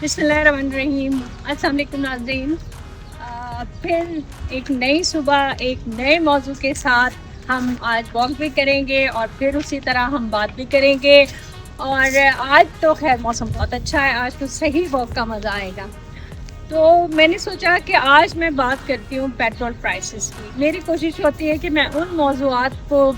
बिस्मिल्लाहिर्रहमानिर्रहीम। अस्सलाम वालेकुम नाज़रीन। फिर एक नई सुबह एक नए मौजू के साथ हम आज वॉक भी करेंगे और फिर उसी तरह हम बात भी करेंगे। और आज तो खैर मौसम बहुत अच्छा है, आज तो सही वॉक का मज़ा आएगा। तो मैंने सोचा कि आज मैं बात करती हूँ पेट्रोल प्राइसेस की। मेरी कोशिश होती है कि मैं उन मौज़ूआत को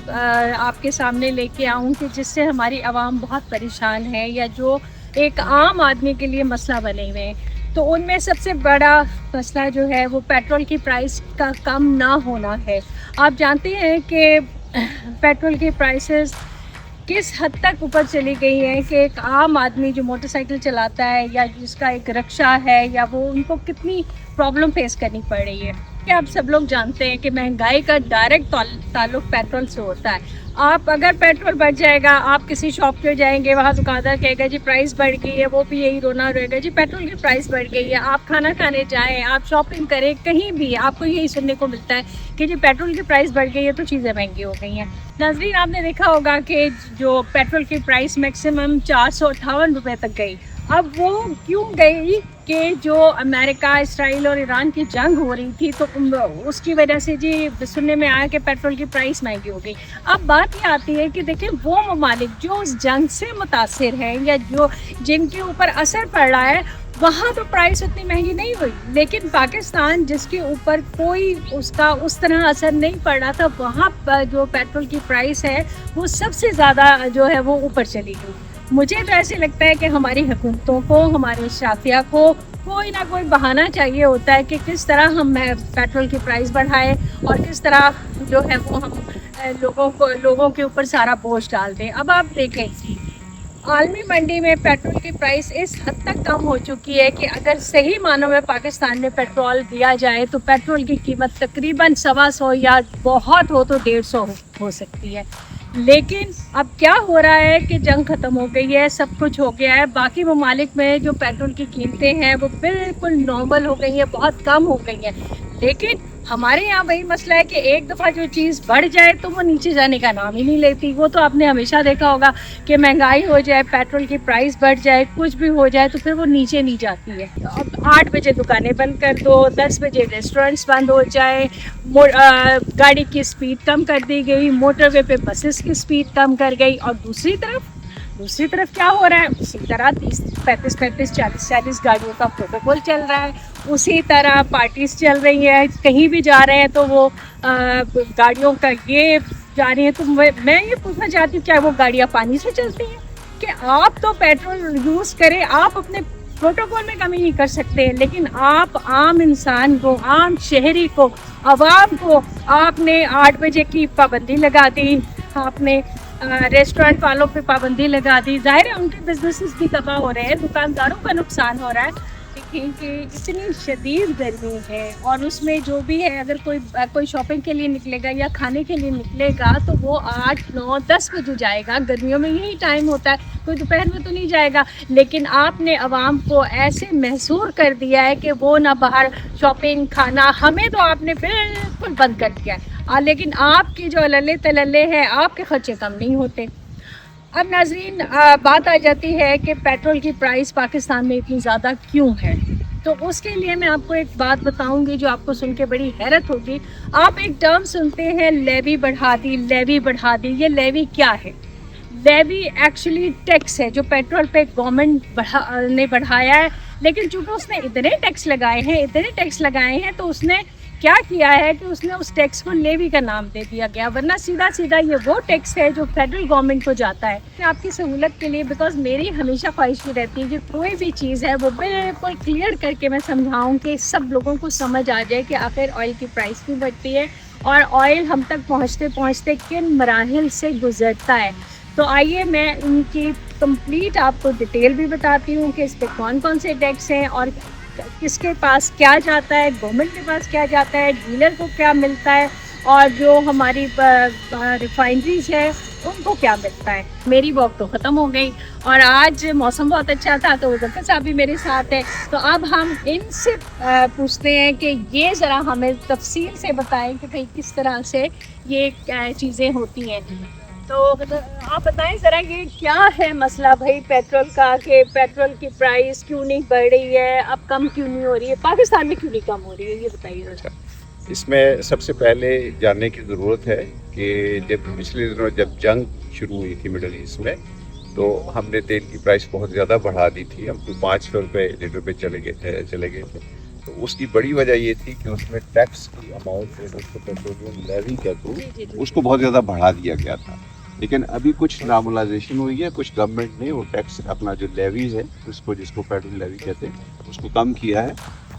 आपके सामने लेके आऊँ कि जिससे हमारी आवाम बहुत परेशान है या जो एक आम आदमी के लिए मसला बने हुए हैं। तो उनमें सबसे बड़ा मसला जो है वो पेट्रोल की प्राइस का कम ना होना है। आप जानते हैं कि पेट्रोल की प्राइसेस किस हद तक ऊपर चली गई है कि एक आम आदमी जो मोटरसाइकिल चलाता है या जिसका एक रिक्शा है या वो उनको कितनी प्रॉब्लम फेस करनी पड़ रही है। कि आप सब लोग जानते हैं कि महंगाई का डायरेक्ट ताल्लुक पेट्रोल से होता है। आप अगर पेट्रोल बढ़ जाएगा, आप किसी शॉप पे जाएंगे, वहाँ दुकानदार कहेगा जी प्राइस बढ़ गई है, वो भी यही रोना रहेगा जी पेट्रोल की प्राइस बढ़ गई है। आप खाना खाने जाएं, आप शॉपिंग करें, कहीं भी आपको यही सुनने को मिलता है कि जी पेट्रोल की प्राइस बढ़ गई है तो चीज़ें महंगी हो गई हैं। नाज़रीन, आपने देखा होगा कि जो पेट्रोल की प्राइस मैक्सिमम 458 रुपये तक गई। अब वो क्यों गई कि जो अमेरिका, इसराइल और ईरान की जंग हो रही थी तो उसकी वजह से जी सुनने में आया कि पेट्रोल की प्राइस महंगी हो गई। अब बात ये आती है कि देखिए वो ममालिक जो उस जंग से मुतासिर हैं या जो जिनके ऊपर असर पड़ रहा है वहाँ तो प्राइस उतनी महंगी नहीं हुई, लेकिन पाकिस्तान जिसके ऊपर कोई उसका उस तरह असर नहीं पड़ रहा था वहाँ पर जो पेट्रोल की प्राइस है वो सबसे ज़्यादा जो है वो ऊपर चली गई। मुझे तो ऐसे लगता है कि हमारी हुकूमतों को, हमारे शाफिया को कोई ना कोई बहाना चाहिए होता है कि किस तरह हम पेट्रोल की प्राइस बढ़ाएं और किस तरह जो है वो हम लोगों के ऊपर सारा बोझ डाल दें। अब आप देखें आलमी मंडी में पेट्रोल की प्राइस इस हद तक कम हो चुकी है कि अगर सही मानों में पाकिस्तान में पेट्रोल दिया जाए तो पेट्रोल की कीमत तकरीबन 125 या बहुत हो तो 150 हो सकती है। लेकिन अब क्या हो रहा है कि जंग ख़त्म हो गई है, सब कुछ हो गया है, बाकी ममालिक में जो पेट्रोल की कीमतें हैं वो बिल्कुल नॉर्मल हो गई हैं, बहुत कम हो गई हैं। लेकिन हमारे यहाँ वही मसला है कि एक दफ़ा जो चीज़ बढ़ जाए तो वो नीचे जाने का नाम ही नहीं लेती। वो तो आपने हमेशा देखा होगा कि महंगाई हो जाए, पेट्रोल की प्राइस बढ़ जाए, कुछ भी हो जाए तो फिर वो नीचे नहीं जाती है। अब 8 बजे दुकानें बंद कर दो, 10 बजे रेस्टोरेंट्स बंद हो जाए, गाड़ी की स्पीड कम कर दी गई, मोटरवे पे बसेस की स्पीड कम कर गई। और दूसरी तरफ क्या हो रहा है, उसी तरह 30, 35, 40 गाड़ियों का प्रोटोकॉल चल रहा है, उसी तरह पार्टीज चल रही है। कहीं भी जा रहे हैं तो वो गाड़ियों का ये जा रही है। तो मैं ये पूछना चाहती हूँ क्या वो गाड़ियाँ पानी से चलती हैं? कि आप तो पेट्रोल यूज़ करें, आप अपने प्रोटोकॉल में कमी नहीं कर सकते, लेकिन आप आम इंसान को, आम शहरी को, आवाम को आपने 8 बजे की पाबंदी लगा दी, आपने रेस्टोरेंट वालों पे पाबंदी लगा दी। जाहिर है उनके बिजनेसेस भी तबाह हो रहे हैं, दुकानदारों का नुकसान हो रहा है। देखिए कि इतनी शदीद गर्मी है और उसमें जो भी है अगर कोई शॉपिंग के लिए निकलेगा या खाने के लिए निकलेगा तो वो 8, 9, 10 बजे जाएगा। गर्मियों में यही टाइम होता है, कोई दोपहर में तो नहीं जाएगा। लेकिन आपने आवाम को ऐसे महसूर कर दिया है कि वो ना बाहर शॉपिंग, खाना, हमें तो आपने बिल्कुल बंद कर दिया है। लेकिन आपकी जो लल्ले तलल्ले हैं, आपके खर्चे कम नहीं होते। अब नाजरीन, बात आ जाती है कि पेट्रोल की प्राइस पाकिस्तान में इतनी ज़्यादा क्यों है। तो उसके लिए मैं आपको एक बात बताऊंगी जो आपको सुन के बड़ी हैरत होगी। आप एक टर्म सुनते हैं लेवी बढ़ा दी, लेवी बढ़ा दी। ये लेवी क्या है? लेवी एक्चुअली टैक्स है जो पेट्रोल पे गवर्नमेंट ने बढ़ाया है। लेकिन चूँकि उसने इतने टैक्स लगाए हैं तो उसने क्या किया है कि उसने उस टैक्स को लेवी का नाम दे दिया गया, वरना सीधा सीधा ये वो टैक्स है जो फेडरल गवर्नमेंट को जाता है। आपकी सहूलत के लिए, बिकॉज मेरी हमेशा ख्वाहिश रहती है कि कोई भी चीज़ है वो बिल्कुल क्लियर करके मैं समझाऊँ कि सब लोगों को समझ आ जाए कि आखिर ऑयल की प्राइस क्यों बढ़ती है और ऑयल हम तक पहुँचते पहुँचते किन मराहिल से गुजरता है। तो आइए मैं इनकी कंप्लीट आपको डिटेल भी बताती हूँ कि इस पर कौन कौन से टैक्स हैं और किसके पास क्या जाता है, गवर्नमेंट के पास क्या जाता है, डीलर को क्या मिलता है और जो हमारी रिफाइनरीज है उनको क्या मिलता है। मेरी वॉक तो ख़त्म हो गई और आज मौसम बहुत अच्छा था तो ज़फ़र साहब भी मेरे साथ है। तो अब हम इनसे पूछते हैं कि ये ज़रा हमें तफसील से बताएं कि भाई किस तरह से ये चीज़ें होती हैं। تو آپ بتائیں ذرا یہ کیا ہے مسئلہ بھائی پیٹرول کا کہ پیٹرول کی پرائس کیوں نہیں بڑھ رہی ہے, اب کم کیوں نہیں ہو رہی ہے, پاکستان میں کیوں نہیں کم ہو رہی ہے, یہ بتائیے ذرا. اس میں سب سے پہلے جاننے کی ضرورت ہے کہ جب پچھلے دنوں جب جنگ شروع ہوئی تھی مڈل ایسٹ میں, تو ہم نے تیل کی پرائس بہت زیادہ بڑھا دی تھی, ہم کو 500 روپے لیٹر پہ چلے گئے تھے. تو اس کی بڑی وجہ یہ تھی کہ اس میں ٹیکس کی اماؤنٹ جو اس کو پیٹرولیم لیوی کے تھرو اس کو بہت زیادہ بڑھا دیا گیا تھا. لیکن ابھی کچھ نارملائزیشن ہوئی ہے, کچھ گورنمنٹ نے وہ ٹیکس اپنا جو لیویز ہے جس کو پیٹرول لیوی کہتے ہیں اس کو کم کیا ہے.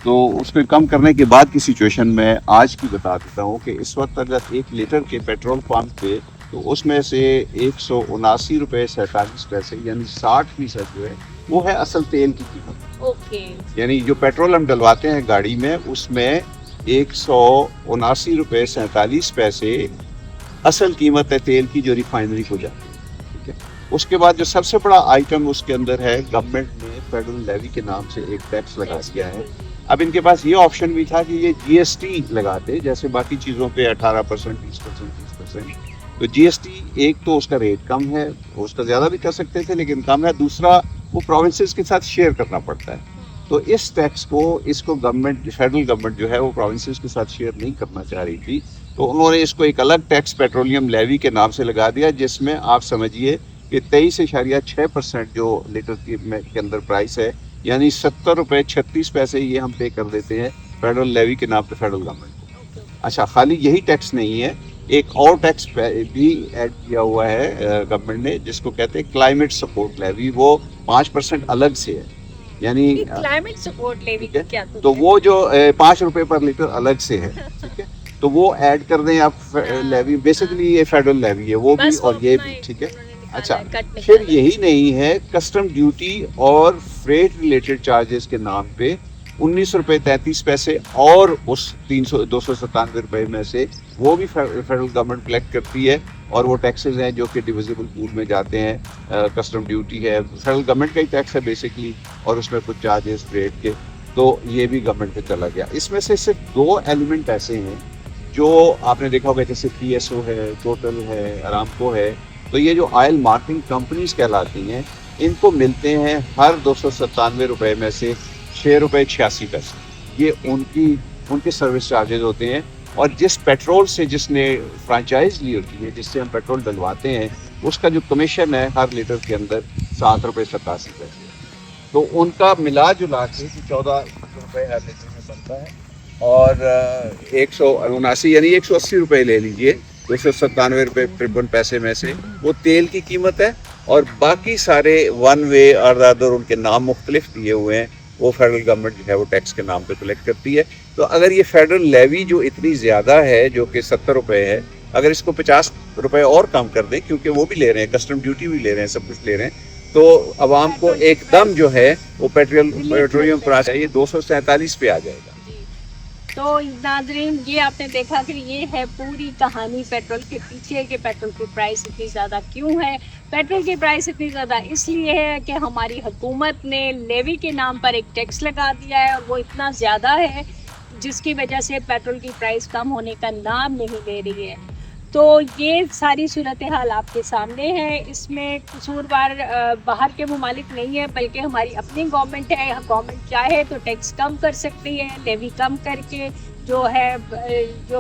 تو اس پہ کم کرنے کے بعد کی سچویشن میں آج کی بتا دیتا ہوں کہ اس وقت اگر 1 لیٹر کے پیٹرول پمپ پہ تو اس میں سے 179 روپے 47 پیسے یعنی 60% جو ہے وہ ہے اصل تیل کی قیمت. اوکے. یعنی جو پیٹرول ہم ڈلواتے ہیں گاڑی میں اس میں 179 روپے 47 پیسے اصل قیمت ہے تیل کی جو ریفائنری کو جاتی ہے. ٹھیک ہے. اس کے بعد جو سب سے بڑا آئٹم اس کے اندر ہے, گورنمنٹ نے فیڈرل لیوی کے نام سے ایک ٹیکس لگا دیا ہے. اب ان کے پاس یہ آپشن بھی تھا کہ یہ جی ایس ٹی لگاتے جیسے باقی چیزوں پہ 18%, 20%. تو جی ایس ٹی ایک تو اس کا ریٹ کم ہے, اس کا زیادہ بھی کر سکتے تھے لیکن کم ہے, دوسرا وہ پروونسز کے ساتھ شیئر کرنا پڑتا ہے. تو اس ٹیکس کو گورنمنٹ فیڈرل گورنمنٹ جو ہے وہ پروونسز کے ساتھ شیئر نہیں کرنا چاہ رہی تھی. تو انہوں نے اس کو ایک الگ ٹیکس پیٹرولیم لیوی کے نام سے لگا دیا, جس میں آپ سمجھیے کہ 23.6% جو لیٹر کے اندر پرائس ہے یعنی 70 روپے 36 پیسے یہ ہم پے کر دیتے ہیں فیڈرل لیوی کے نام پہ فیڈرل گورنمنٹ کو. اچھا, خالی یہی ٹیکس نہیں ہے, ایک اور ٹیکس بھی ایڈ کیا ہوا ہے گورنمنٹ نے جس کو کہتے ہیں کلائمیٹ سپورٹ لیوی, وہ 5% الگ سے ہے. یعنی کلائمیٹ سپورٹ لیوی کیا تو وہ جو 5 روپے پر لیٹر الگ سے ہے. ٹھیک ہے, تو وہ ایڈ کر دیں آپ لیوی, بیسیکلی یہ فیڈرل لیوی ہے وہ بھی اور یہ بھی. ٹھیک ہے. اچھا, پھر یہی نہیں ہے, کسٹم ڈیوٹی اور فریٹ ریلیٹڈ چارجز کے نام پہ 19 روپے 33 پیسے اور اس 297 روپے میں سے وہ بھی فیڈرل گورنمنٹ کلیکٹ کرتی ہے, اور وہ ٹیکسز ہیں جو کہ ڈیویزیبل پول میں جاتے ہیں. کسٹم ڈیوٹی ہے فیڈرل گورنمنٹ کا ہی ٹیکس ہے بیسکلی, اور اس میں کچھ چارجز فریٹ کے, تو یہ بھی گورنمنٹ پہ چلا گیا. اس میں سے صرف 2 ایلیمنٹ ایسے ہیں جو آپ نے دیکھا ہوگا, جیسے پی ایس او ہے, ٹوٹل ہے, ارامکو ہے. تو یہ جو آئل مارکیٹنگ کمپنیز کہلاتی ہیں ان کو ملتے ہیں ہر 297 روپے میں سے 6 روپے 86 پیسے. یہ ان کے سروس چارجز ہوتے ہیں. اور جس پیٹرول سے جس نے فرانچائز لی ہوتی ہے, جس سے ہم پیٹرول ڈلواتے ہیں, اس کا جو کمیشن ہے ہر لیٹر کے اندر 7 روپے 87 پیسے. تو ان کا ملا جلا کے 14 روپے ہر لیٹر میں بنتا ہے. اور 179 یعنی 180 روپے لے لیجئے, 297 روپے 53 پیسے میں سے وہ تیل کی قیمت ہے, اور باقی سارے ون وے اور ادر ان کے نام مختلف دیے ہوئے ہیں, وہ فیڈرل گورنمنٹ جو ہے وہ ٹیکس کے نام پہ کلیکٹ کرتی ہے. تو اگر یہ فیڈرل لیوی جو اتنی زیادہ ہے جو کہ 70 روپے ہے, اگر اس کو 50 روپے اور کم کر دیں, کیونکہ وہ بھی لے رہے ہیں, کسٹم ڈیوٹی بھی لے رہے ہیں, سب کچھ لے رہے ہیں, تو عوام کو ایک دم جو ہے وہ پیٹرولیم پرائس ہے یہ 247 پہ آ جائے گا. تو ناظرین یہ آپ نے دیکھا کہ یہ ہے پوری کہانی پیٹرول کے پیچھے کہ پیٹرول کی پرائس اتنی زیادہ کیوں ہے. پیٹرول کی پرائس اتنی زیادہ اس لیے ہے کہ ہماری حکومت نے لیوی کے نام پر ایک ٹیکس لگا دیا ہے, اور وہ اتنا زیادہ ہے جس کی وجہ سے پیٹرول کی پرائس کم ہونے کا نام نہیں لے رہی ہے. تو یہ ساری صورتحال آپ کے سامنے ہے. اس میں قصوروار باہر کے ممالک نہیں ہے بلکہ ہماری اپنی گورنمنٹ ہے. گورنمنٹ چاہے تو ٹیکس کم کر سکتی ہے, لیوی کم کر کے جو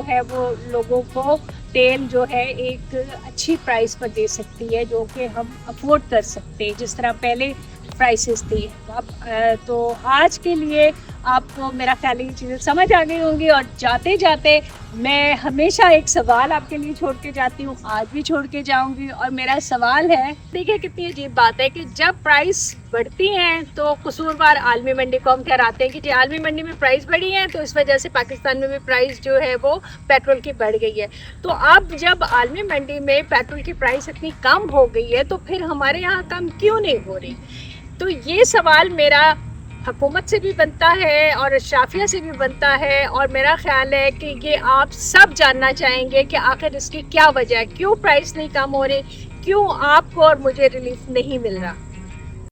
ہے وہ لوگوں کو تیل جو ہے ایک اچھی پرائس پر دے سکتی ہے جو کہ ہم افورڈ کر سکتے ہیں, جس طرح پہلے پرائسز تھی. تو آج کے لیے آپ کو میرا خیال یہ چیزیں سمجھ آ گئی ہوں گی. اور جاتے جاتے میں ہمیشہ ایک سوال آپ کے لیے چھوڑ کے جاتی ہوں, آج بھی چھوڑ کے جاؤں گی. اور میرا سوال ہے, دیکھیں کتنی عجیب بات ہے کہ جب پرائس بڑھتی ہیں تو قصوروار عالمی منڈی کو ہم ٹھہراتے ہیں کہ جی عالمی منڈی میں پرائس بڑھی ہے تو اس وجہ سے پاکستان میں بھی پرائس جو ہے وہ پیٹرول کی بڑھ گئی ہے. تو اب جب عالمی منڈی میں پیٹرول کی پرائس اتنی کم ہو گئی ہے تو پھر ہمارے یہاں کم کیوں نہیں ہو رہی؟ تو یہ سوال میرا حکومت سے بھی بنتا ہے اور شافیہ سے بھی بنتا ہے, اور میرا خیال ہے کہ یہ آپ سب جاننا چاہیں گے کہ آخر اس کی کیا وجہ ہے, کیوں پرائس نہیں کم ہو رہی, کیوں آپ کو اور مجھے ریلیف نہیں مل رہا.